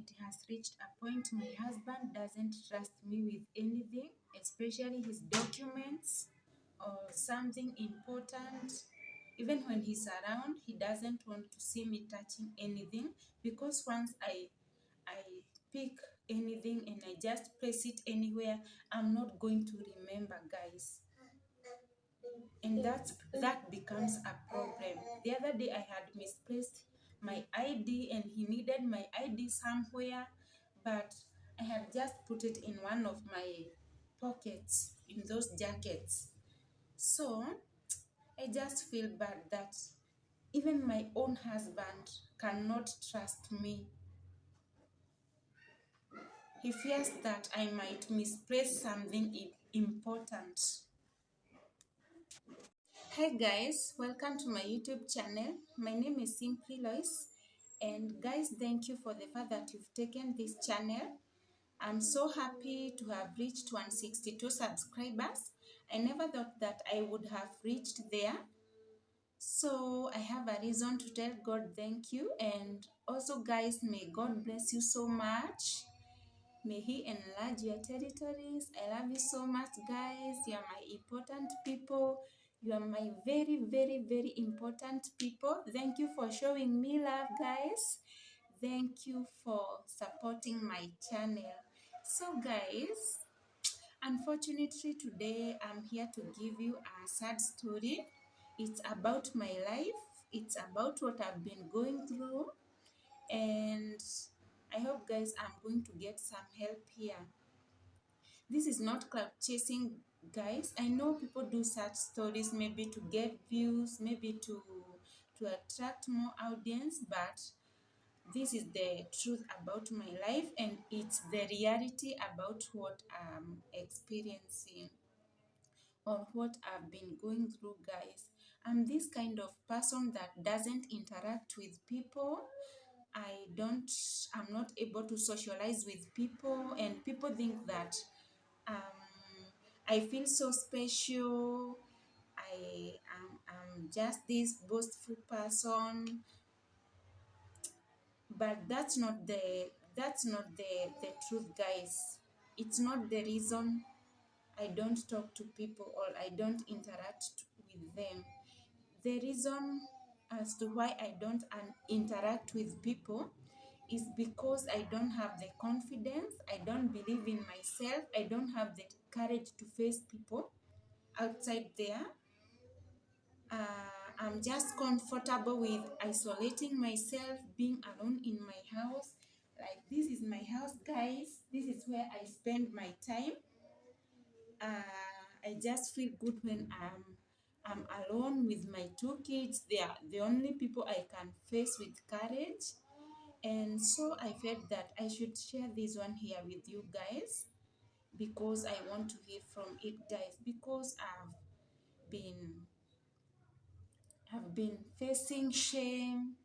it has reached a point my husband doesn't trust me with anything, especially his documents or something important. Even when he's around, he doesn't want to see me touching anything, because once I pick anything and I just place it anywhere, I'm not going to remember, guys. And that becomes a problem. The other day I had misplaced my ID and he needed my ID somewhere, but I had just put it in one of my pockets in those jackets. So I just feel bad that even my own husband cannot trust me. He fears that I might misplace something important. Hi guys, welcome to my YouTube channel. My name is Simply Lois, and guys, thank you for the fact that you've taken this channel. I'm so happy to have reached 162 subscribers. I never thought that I would have reached there. So I have a reason to tell God thank you, and also guys, may God bless you so much. May He enlarge your territories. I love you so much, guys. You are my important people. You are my very, very, very important people. Thank you for showing me love, guys. Thank you for supporting my channel. So, guys, unfortunately, today I'm here to give you a sad story. It's about my life. It's about what I've been going through. And I hope, guys, I'm going to get some help here. This is not cloud chasing, guys. I know people do such stories maybe to get views, maybe to attract more audience, but this is the truth about my life, and it's the reality about what I'm experiencing or what I've been going through, guys. I'm this kind of person that doesn't interact with people. I'm not able to socialize with people, and people think that I feel so special. I'm just this boastful person, but that's not the truth, guys. It's not the reason I don't talk to people or I don't interact with them. The reason as to why I don't interact with people is because I don't have the confidence, I don't believe in myself, I don't have the courage to face people outside there. I'm just comfortable with isolating myself, being alone in my house. Like, this is my house, guys. This is where I spend my time. I just feel good when I'm alone with my two kids. They are the only people I can face with courage. And so I felt that I should share this one here with you guys, because I want to hear from it, guys, because been I've been facing shame,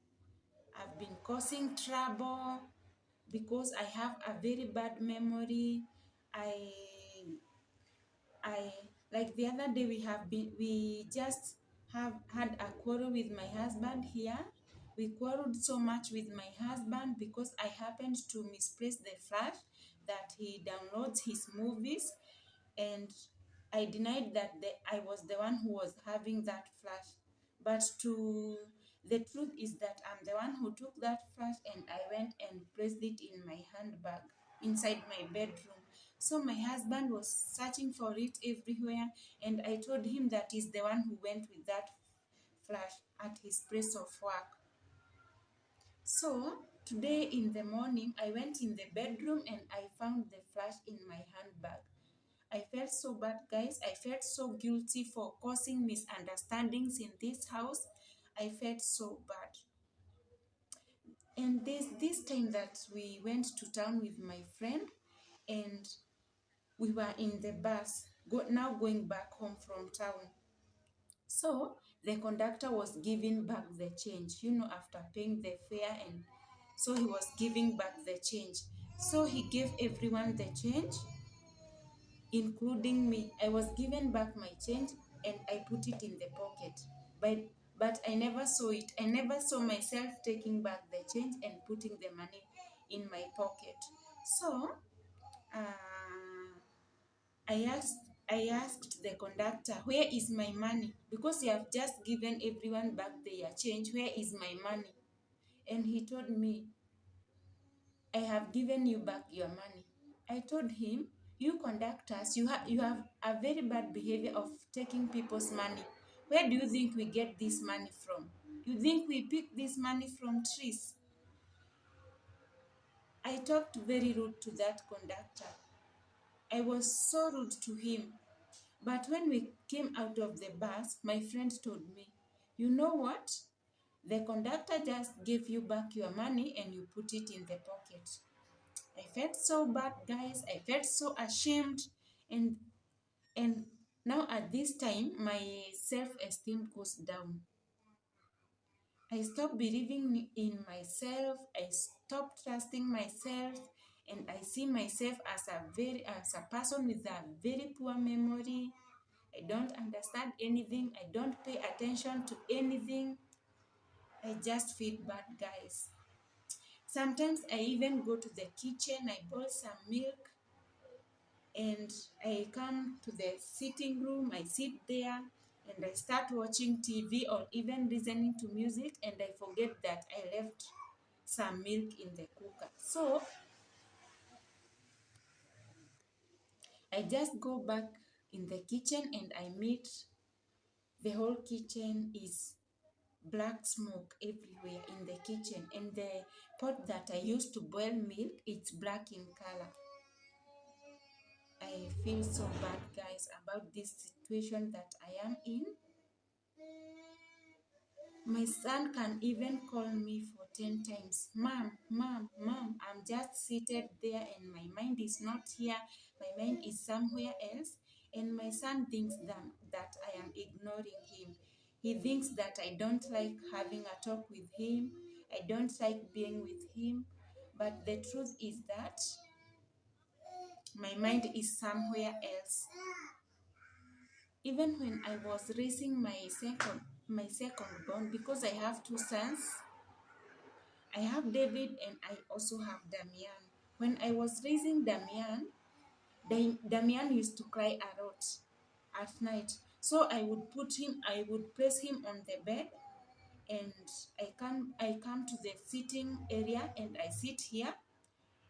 I've been causing trouble because I have a very bad memory. I I like the other day we just have had a quarrel with my husband here. We quarreled so much with my husband because I happened to misplace the flash that he downloads his movies, and I denied that I was the one who was having that flash. But the truth is that I'm the one who took that flash and I went and placed it in my handbag inside my bedroom. So my husband was searching for it everywhere, and I told him that he's the one who went with that flash at his place of work. So today in the morning, I went in the bedroom and I found the flash in my handbag. I felt so bad, guys. I felt so guilty for causing misunderstandings in this house. I felt so bad. And this time that we went to town with my friend, and we were in the bus, now going back home from town. So the conductor was giving back the change, after paying the fare, and so he was giving back the change. So he gave everyone the change, including me. I was given back my change and I put it in the pocket. But I never saw it. I never saw myself taking back the change and putting the money in my pocket. So I asked I asked the conductor, where is my money? Because you have just given everyone back their change. Where is my money? And he told me, I have given you back your money. I told him, you conductors, you have a very bad behavior of taking people's money. Where do you think we get this money from? You think we pick this money from trees? I talked very rude to that conductor. I was so rude to him. But when we came out of the bus, my friend told me, you know what? The conductor just gave you back your money and you put it in the pocket. I felt so bad, guys. I felt so ashamed. And and now at this time, my self-esteem goes down. I stopped believing in myself. I stopped trusting myself, and I see myself as a person with a very poor memory. I don't understand anything. I don't pay attention to anything. I just feel bad, guys. Sometimes I even go to the kitchen, I boil some milk, and I come to the sitting room, I sit there, and I start watching TV or even listening to music, and I forget that I left some milk in the cooker. So I just go back in the kitchen and I meet the whole kitchen is black smoke everywhere in the kitchen, and the pot that I used to boil milk, it's black in color. I feel so bad, guys, about this situation that I am in. My son can even call me for 10 times. Mom, mom, mom, I'm just seated there and my mind is not here. My mind is somewhere else. And my son thinks that I am ignoring him. He thinks that I don't like having a talk with him. I don't like being with him. But the truth is that my mind is somewhere else. Even when I was raising my second born, because I have two sons, I have David and I also have Damian. When I was raising Damian, Damian used to cry a lot at night. So I would place him on the bed, and I come to the sitting area and I sit here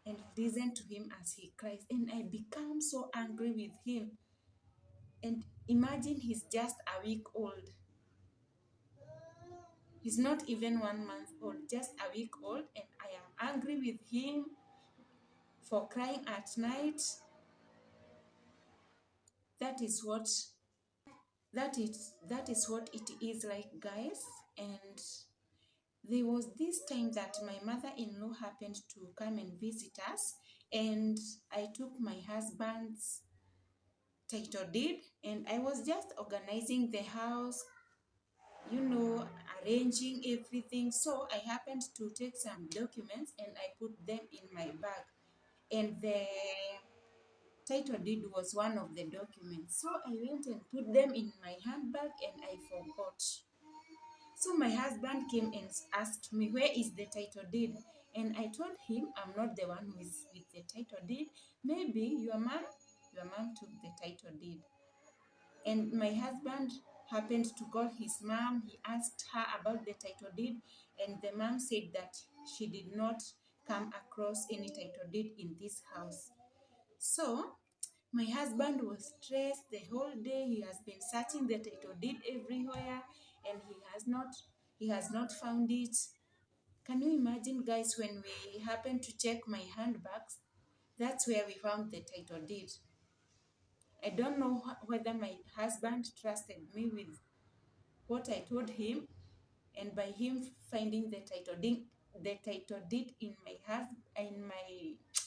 and listen to him as he cries. And I become so angry with him. And imagine he's just a week old. He's not even 1 month old, just a week old, and I am angry with him for crying at night. That is what that is what it is like, guys. And there was this time that my mother-in-law happened to come and visit us, and I took my husband's title deed, and I was just organizing the house, arranging everything. So I happened to take some documents and I put them in my bag, and the title deed was one of the documents. So I went and put them in my handbag and I forgot. So my husband came and asked me, where is the title deed? And I told him, I'm not the one who is with the title deed. Maybe your mom took the title deed. And my husband happened to call his mom. He asked her about the title deed, and the mom said that she did not come across any title deed in this house. So my husband was stressed the whole day. He has been searching the title deed everywhere, and he has not found it. Can you imagine, guys, when we happened to check my handbags, that's where we found the title deed. I don't know whether my husband trusted me with what I told him, and by him finding the title deed in my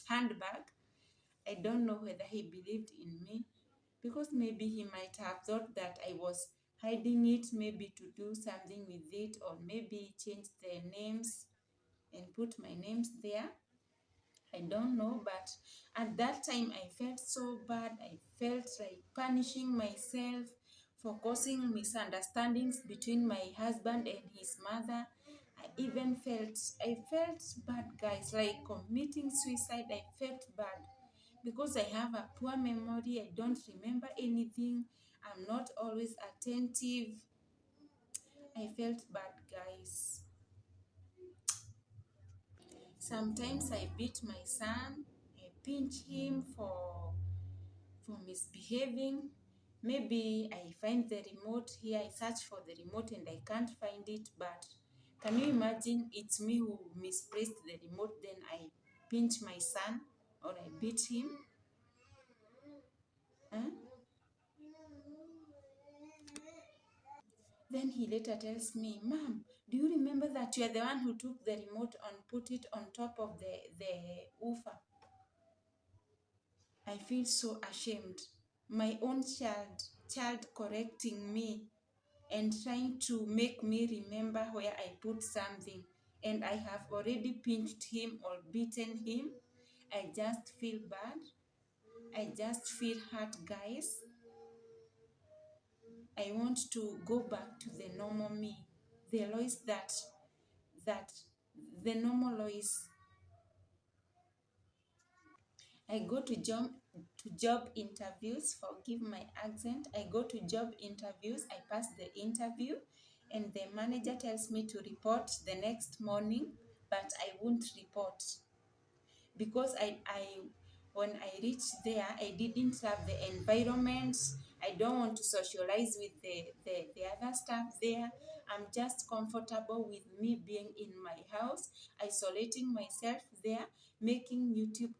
handbag, I don't know whether he believed in me, because maybe he might have thought that I was hiding it, maybe to do something with it, or maybe change the names and put my names there. I don't know, but at that time I felt so bad. I felt like punishing myself for causing misunderstandings between my husband and his mother. I felt bad, guys, like committing suicide. I felt bad because I have a poor memory. I don't remember anything. I'm not always attentive. I felt bad, guys. Sometimes I beat my son. I pinch him for misbehaving. Maybe I find the remote here. I search for the remote and I can't find it. But can you imagine? It's me who misplaced the remote. Then I pinch my son or I beat him. Huh? Then he later tells me, Mom, do you remember that you are the one who took the remote and put it on top of the woofer? I feel so ashamed. My own child correcting me and trying to make me remember where I put something. And I have already pinched him or beaten him. I just feel bad. I just feel hurt, guys. I want to go back to the normal me. The Lois that the normal Lois. I go to job interviews. Forgive my accent. I go to job interviews. I pass the interview, and the manager tells me to report the next morning, but I won't report because I when I reached there, I didn't have the environment. I don't want to socialize with the other staff there. I'm just comfortable with me being in my house, isolating myself there, making YouTube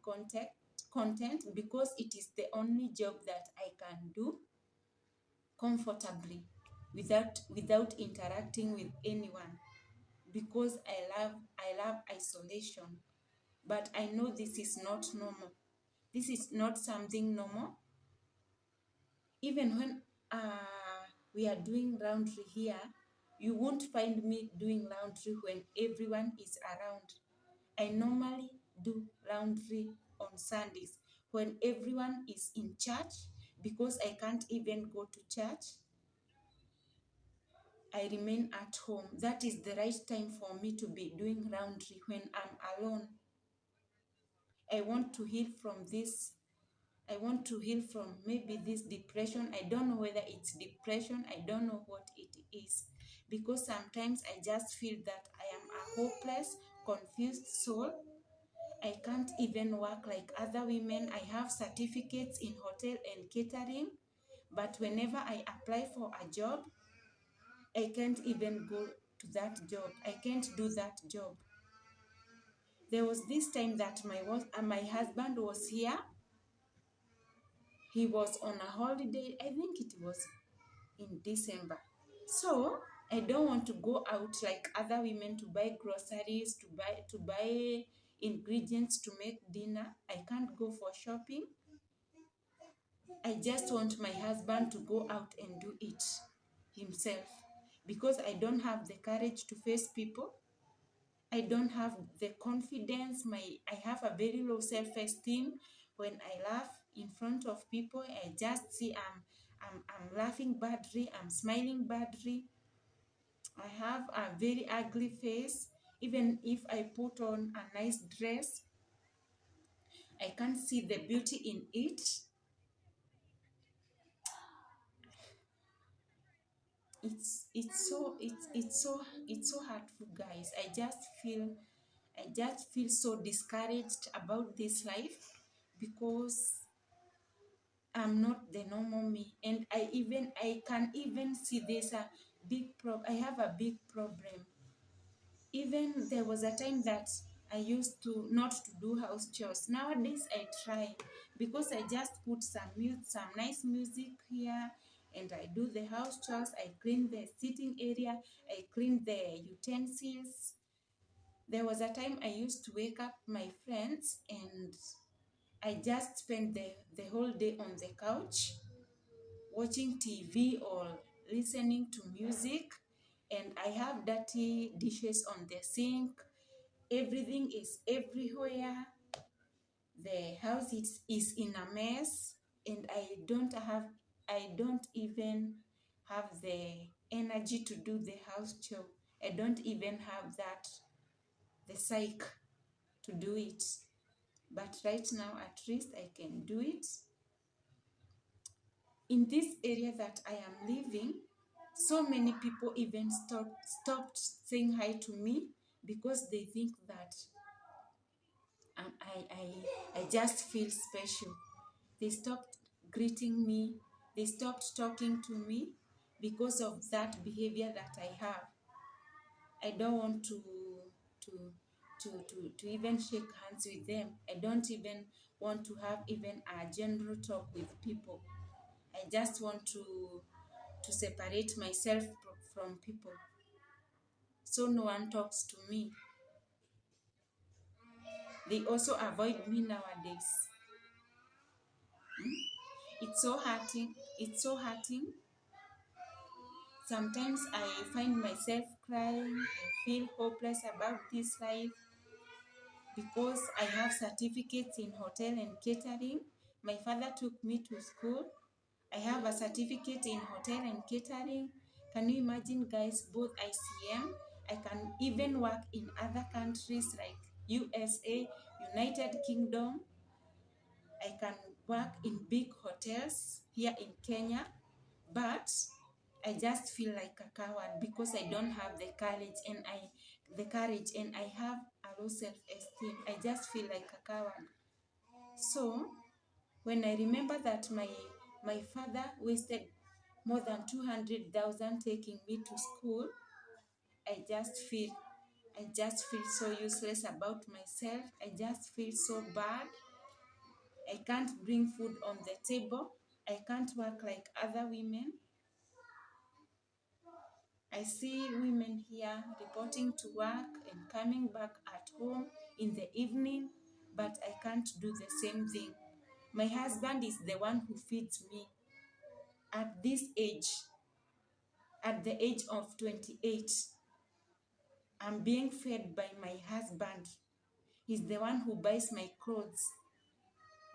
content because it is the only job that I can do comfortably without interacting with anyone because I love isolation. But I know this is not normal. This is not something normal. Even when we are doing laundry here, you won't find me doing laundry when everyone is around. I normally do laundry on Sundays when everyone is in church because I can't even go to church. I remain at home. That is the right time for me to be doing laundry when I'm alone. I want to heal from this. I want to heal from maybe this depression. I don't know whether it's depression. I don't know what it is. Because sometimes I just feel that I am a hopeless, confused soul. I can't even work like other women. I have certificates in hotel and catering. But whenever I apply for a job, I can't even go to that job. I can't do that job. There was this time that my husband was here. He was on a holiday. I think it was in December. So I don't want to go out like other women to buy groceries, to buy ingredients to make dinner. I can't go for shopping. I just want my husband to go out and do it himself because I don't have the courage to face people. I don't have the confidence. I have a very low self-esteem. When I laugh in front of people, I just see I'm laughing badly, I'm smiling badly. I have a very ugly face. Even if I put on a nice dress, I can't see the beauty in it. It's so hurtful, guys. I just feel so discouraged about this life because I'm not the normal me, and I can even see there's a big problem. I have a big problem. Even there was a time that I used to not to do house chores. Nowadays I try because I just put some nice music here, and I do the house chores. I clean the sitting area. I clean the utensils. There was a time I used to wake up my friends and I just spend the whole day on the couch watching TV or listening to music, and I have dirty dishes on the sink. Everything is everywhere. The house is in a mess, and I don't even have the energy to do the house chore. I don't even have the psyche to do it. But right now, at least I can do it. In this area that I am living, so many people even stopped saying hi to me because they think that I just feel special. They stopped greeting me. They stopped talking to me because of that behavior that I have. I don't want to to even shake hands with them. I don't even want to have even a general talk with people. I just want to separate myself from people, so no one talks to me. They also avoid me nowadays. It's so hurting. It's so hurting. Sometimes I find myself crying. I feel hopeless about this life because I have certificates in hotel and catering. My father took me to school. I have a certificate in hotel and catering. Can you imagine, guys? Both ICM. I can even work in other countries like USA, United Kingdom. I can work in big hotels here in Kenya, but I just feel like a coward because I don't have the courage and I have a low self-esteem. I just feel like a coward. So when I remember that my father wasted more than 200,000 taking me to school, I just feel so useless about myself. I just feel so bad. I can't bring food on the table. I can't work like other women. I see women here reporting to work and coming back at home in the evening, but I can't do the same thing. My husband is the one who feeds me. At this age, at the age of 28, I'm being fed by my husband. He's the one who buys my clothes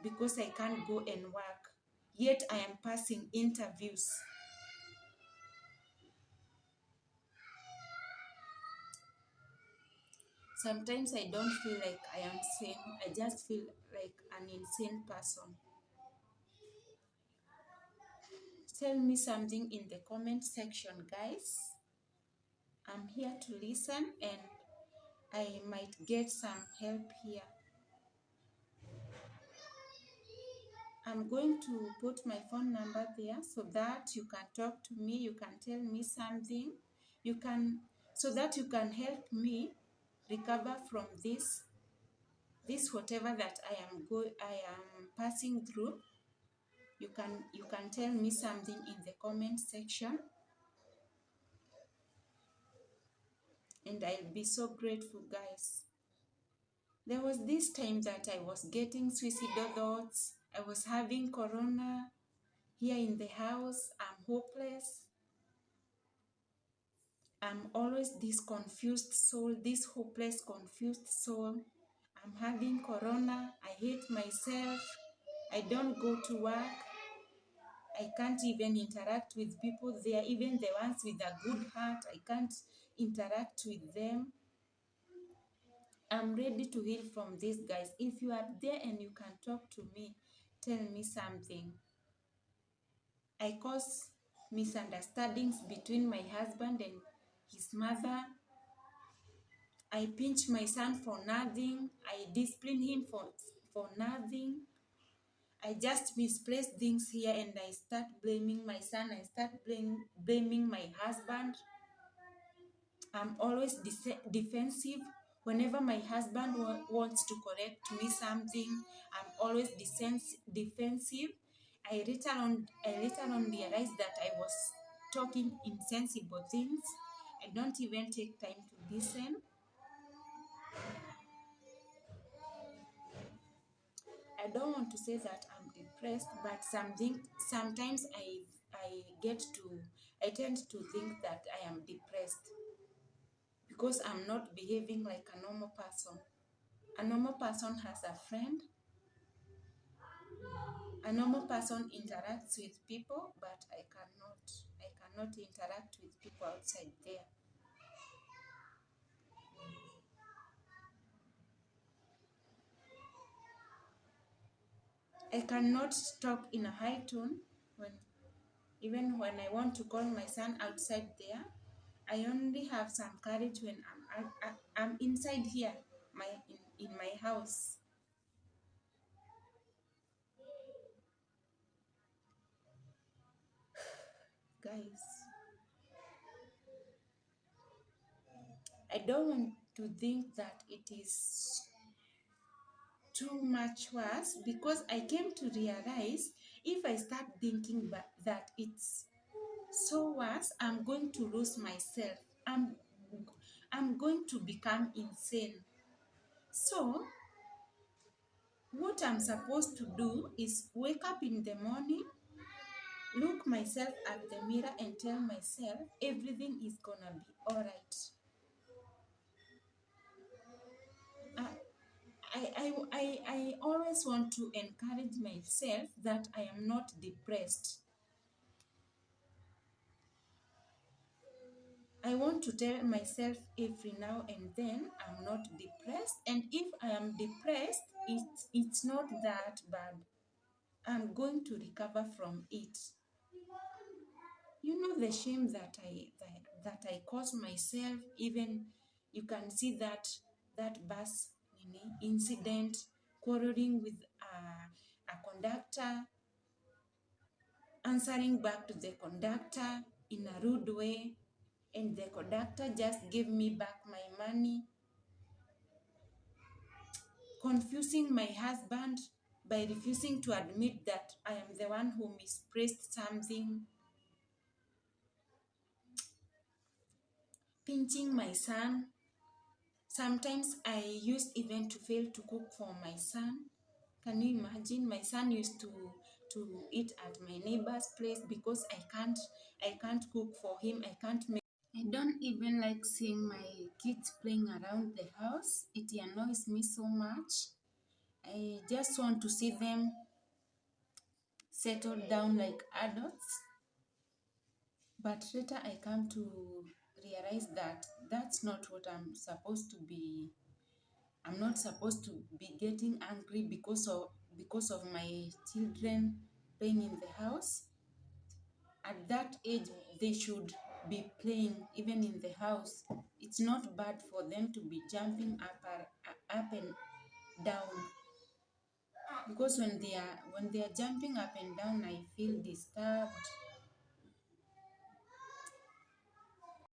because I can't go and work. Yet I am passing interviews. Sometimes I don't feel like I am sane. I just feel like an insane person. Tell me something in the comment section, guys. I'm here to listen and I might get some help here. I'm going to put my phone number there so that you can talk to me, you can tell me something, so that you can help me recover from this whatever that I am passing through. You can tell me something in the comment section and I'll be so grateful, guys. There was this time that I was getting suicidal thoughts. I was having corona here in the house. I'm hopeless. I'm always this confused soul, this hopeless, confused soul. I'm having corona. I hate myself. I don't go to work. I can't even interact with people there, even the ones with a good heart. I can't interact with them. I'm ready to heal from this, guys. If you are there and you can talk to me, tell me something. I cause misunderstandings between my husband and his mother. I pinch my son for nothing. I discipline him for nothing. I just misplace things here and I start blaming my son. I start blaming my husband. I'm always defensive. Whenever my husband wants to correct me something, I'm always defensive. I later on realized that I was talking insensible things. I don't even take time to listen. I don't want to say that I'm depressed, but sometimes I tend to think that I am depressed because I'm not behaving like a normal person. A normal person has a friend. A normal person interacts with people, but I cannot. I cannot interact with people outside there. I cannot talk in a high tone when even when I want to call my son outside there. I only have some courage when I'm inside here, in my house. Guys, I don't want to think that it is too much worse, because I came to realize if I start thinking that it's so worse, I'm going to lose myself. I'm I'm going to become insane. So what I'm supposed to do is wake up in the morning, look myself at the mirror and tell myself everything is gonna be all right. I always want to encourage myself that I am not depressed. I want to tell myself every now and then I'm not depressed, and if I am depressed, it's not that bad. I'm going to recover from it. You know the shame that I cause myself. Even you can see that bus incident, quarreling with a conductor, answering back to the conductor in a rude way, and the conductor just gave me back my money, confusing my husband by refusing to admit that I am the one who misplaced something, pinching my son. Sometimes I used even to fail to cook for my son. Can you imagine? My son used to eat at my neighbor's place because I can't cook for him. I can't make. I don't even like seeing my kids playing around the house. It annoys me so much. I just want to see them settle down like adults. But later I come to realize that that's not what I'm supposed to be. I'm not supposed to be getting angry because of my children playing in the house. At that age, they should be playing even in the house. It's not bad for them to be jumping up and down, because when they are jumping up and down, I feel disturbed.